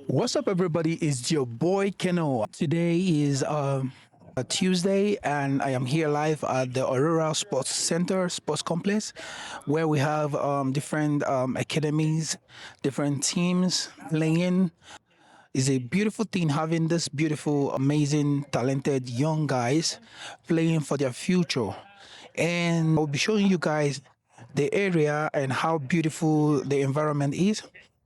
What's up, everybody? It's your boy Kenoo. Today is a Tuesday, and I am here live at the Aurora Sports Center, Sports Complex, where we have different academies, different teams playing. It's a beautiful thing having this beautiful, amazing, talented young guys playing for their future. And I'll be showing you guys the area and how beautiful the environment is.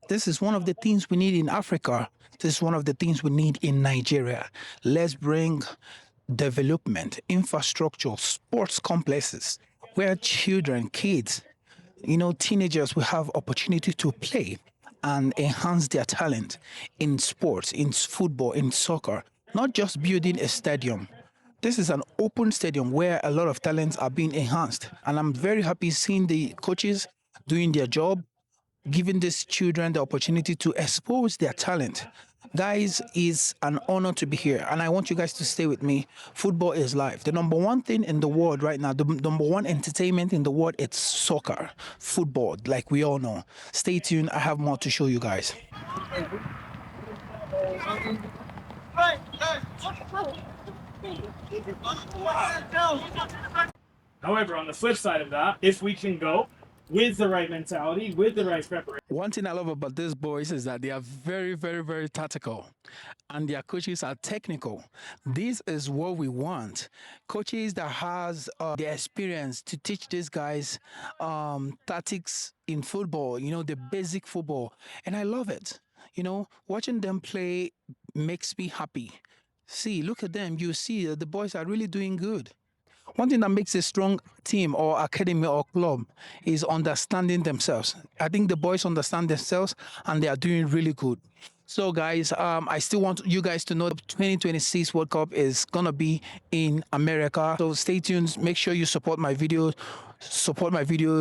This is one of the things we need in Africa. This is one of the things we need in Nigeria. Let's bring development, infrastructure, sports complexes where children, kids, teenagers will have opportunity to play and enhance their talent in sports, in football, in soccer, not just building a stadium. This is an open stadium where a lot of talents are being enhanced. And I'm very happy seeing the coaches doing their job, giving these children the opportunity to expose their talent. Guys, it's an honor to be here, and I want you guys to stay with me. Football is life. The number one thing in the world right now, the number one entertainment in the world, it's soccer, football, like we all know. Stay tuned. I have more to show you guys. However, on the flip side of that, if we can go with the right mentality, with the right preparation. One thing I love about these boys is that they are very, very, very tactical, and their coaches are technical. This is what we want. Coaches that has the experience to teach these guys tactics in football, the basic football. And I love it. Watching them play makes me happy. See, look at them. You see, the boys are really doing good. One thing that makes a strong team or academy or club is understanding themselves. I think the boys understand themselves and they are doing really good. So, guys, I still want you guys to know the 2026 World Cup is gonna be in America. So stay tuned. Make sure you support my videos.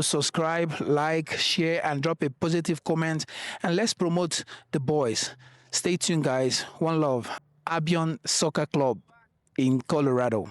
Subscribe, like, share, and drop a positive comment. And let's promote the boys. Stay tuned, guys. One love. Albion Soccer Club in Colorado.